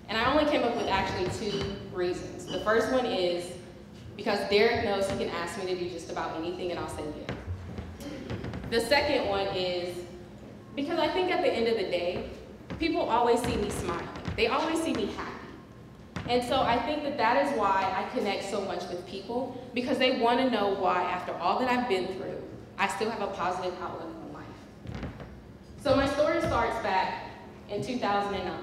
And I only came up with actually 2 reasons. The first one is because Derek knows he can ask me to do just about anything and I'll say yes. The second one is because I think at the end of the day, people always see me smiling. They always see me happy. And so I think that that is why I connect so much with people, because they want to know why, after all that I've been through, I still have a positive outlook on life. So my story starts back in 2009.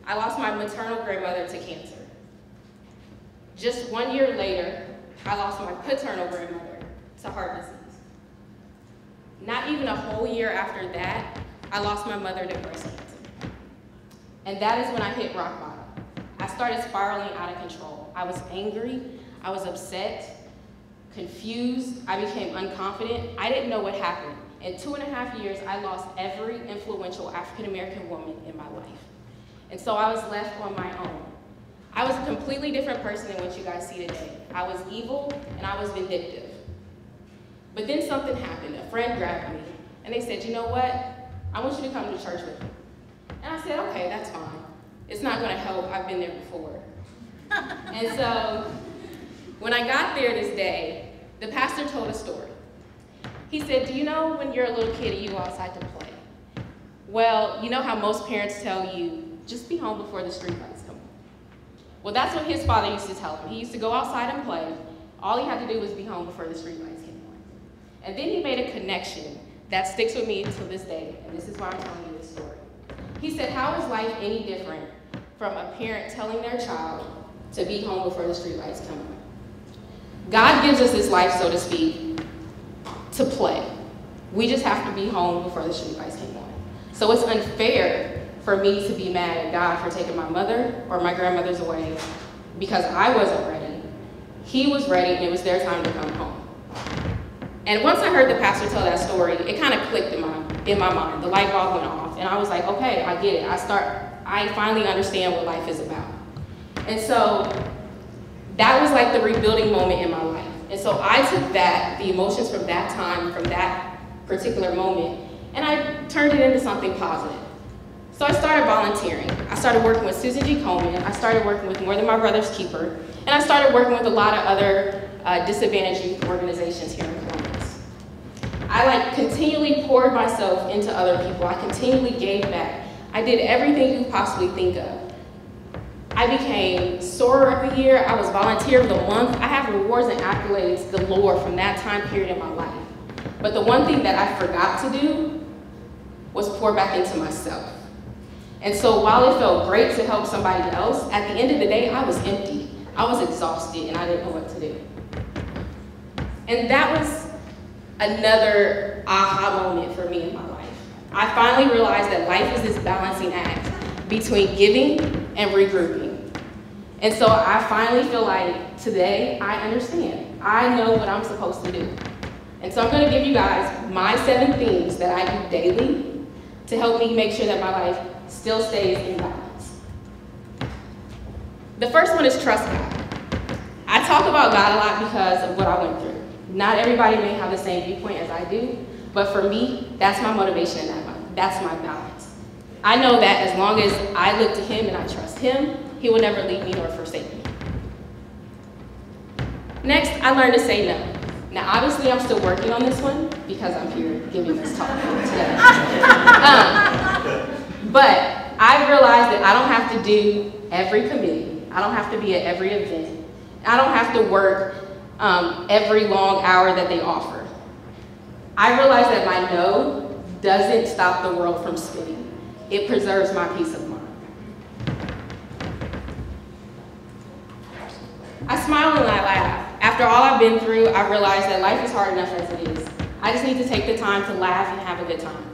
I lost my maternal grandmother to cancer. Just 1 year later, I lost my paternal grandmother to heart disease. Not even a whole year after that, I lost my mother to breast cancer. And that is when I hit rock bottom. I started spiraling out of control. I was angry, I was upset, confused, I became unconfident. I didn't know what happened. In 2.5 years, I lost every influential African-American woman in my life. And so I was left on my own. I was a completely different person than what you guys see today. I was evil and I was vindictive. But then something happened. A friend grabbed me and they said, you know what? I want you to come to church with me. And I said, okay, that's fine. It's not gonna help, I've been there before. And so, when I got there this day, the pastor told a story. He said, do you know when you're a little kid and you go outside to play? Well, you know how most parents tell you, just be home before the street lights come on. Well, that's what his father used to tell him. He used to go outside and play. All he had to do was be home before the street lights came on. And then he made a connection that sticks with me until this day, and this is why I'm telling you this story. He said, how is life any different from a parent telling their child to be home before the streetlights come on? God gives us this life, so to speak, to play. We just have to be home before the streetlights came on. So it's unfair for me to be mad at God for taking my mother or my grandmother's away because I wasn't ready. He was ready and it was their time to come home. And once I heard the pastor tell that story, it kind of clicked in my mind. The light bulb went off and I was like, okay, I get it. I finally understand what life is about. And so that was like the rebuilding moment in my life. And so I took that, the emotions from that time, from that particular moment, and I turned it into something positive. So I started volunteering. I started working with Susan G. Komen. I started working with More Than My Brother's Keeper. And I started working with a lot of other disadvantaged youth organizations here in Columbus. I continually poured myself into other people. I continually gave back. I did everything you could possibly think of. I became Soarer of the Year. I was Volunteer of the Month. I have rewards and accolades galore from that time period in my life. But the one thing that I forgot to do was pour back into myself. And so while it felt great to help somebody else, at the end of the day, I was empty. I was exhausted and I didn't know what to do. And that was another aha moment for me in my life. I finally realized that life is this balancing act between giving and regrouping. And so I finally feel like today I understand. I know what I'm supposed to do. And so I'm going to give you guys my 7 things that I do daily to help me make sure that my life still stays in balance. The first one is trust God. I talk about God a lot because of what I went through. Not everybody may have the same viewpoint as I do, but for me, that's my motivation and that's my balance. I know that as long as I look to Him and I trust Him, He will never leave me nor forsake me. Next, I learned to say no. Now, obviously, I'm still working on this one because I'm here giving this talk today. But I've realized that I don't have to do every committee. I don't have to be at every event. I don't have to work every long hour that they offer. I realized that my no doesn't stop the world from spinning. It preserves my peace of mind. I smile and I laugh. After all I've been through, I realized that life is hard enough as it is. I just need to take the time to laugh and have a good time.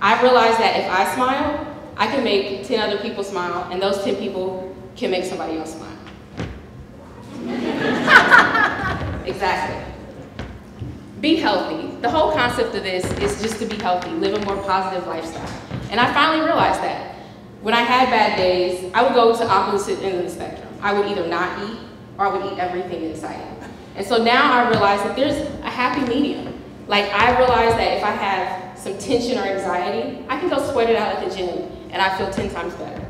I realized that if I smile, I can make 10 other people smile, and those 10 people can make somebody else smile. Exactly. Be healthy. The whole concept of this is just to be healthy, live a more positive lifestyle. And I finally realized that. When I had bad days, I would go to opposite end of the spectrum. I would either not eat, or I would eat everything in sight. And so now I realize that there's a happy medium. Like, I realize that if I have some tension or anxiety, I can go sweat it out at the gym, and I feel 10 times better.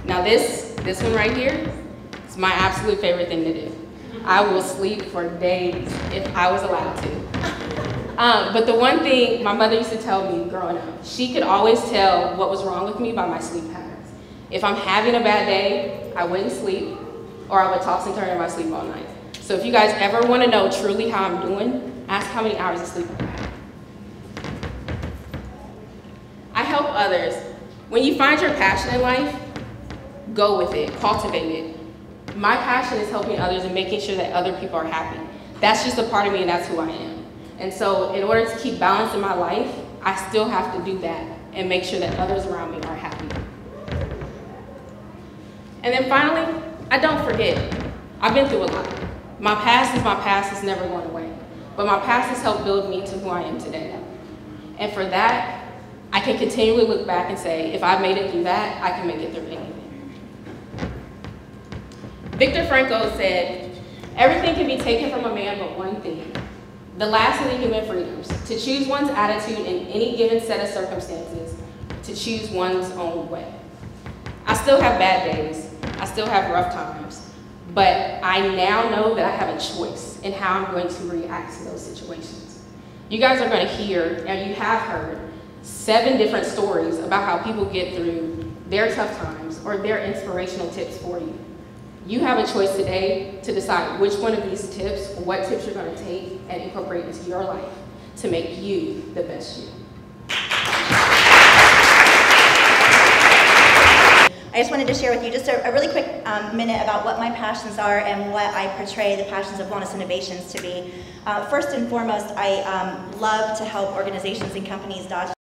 Now this one right here is my absolute favorite thing to do. I will sleep for days if I was allowed to. But the one thing my mother used to tell me growing up, she could always tell what was wrong with me by my sleep patterns. If I'm having a bad day, I wouldn't sleep, or I would toss and turn in my sleep all night. So if you guys ever want to know truly how I'm doing, ask how many hours of sleep I have. I help others. When you find your passion in life, go with it, cultivate it. My passion is helping others and making sure that other people are happy. That's just a part of me and that's who I am. And so in order to keep balance in my life, I still have to do that and make sure that others around me are happy. And then finally, I don't forget. I've been through a lot. My past is my past, it's never going away. But my past has helped build me to who I am today. And for that, I can continually look back and say, if I made it through that, I can make it through anything. Viktor Frankl said, everything can be taken from a man but one thing, the last of the human freedoms, to choose one's attitude in any given set of circumstances, to choose one's own way. I still have bad days, I still have rough times, but I now know that I have a choice in how I'm going to react to those situations. You guys are going to hear, and you have heard, 7 different stories about how people get through their tough times or their inspirational tips for you. You have a choice today to decide which one of these tips, or what tips you're going to take and incorporate into your life to make you the best you. I just wanted to share with you just a really quick minute about what my passions are and what I portray the passions of wellness innovations to be. First and foremost, I love to help organizations and companies dodge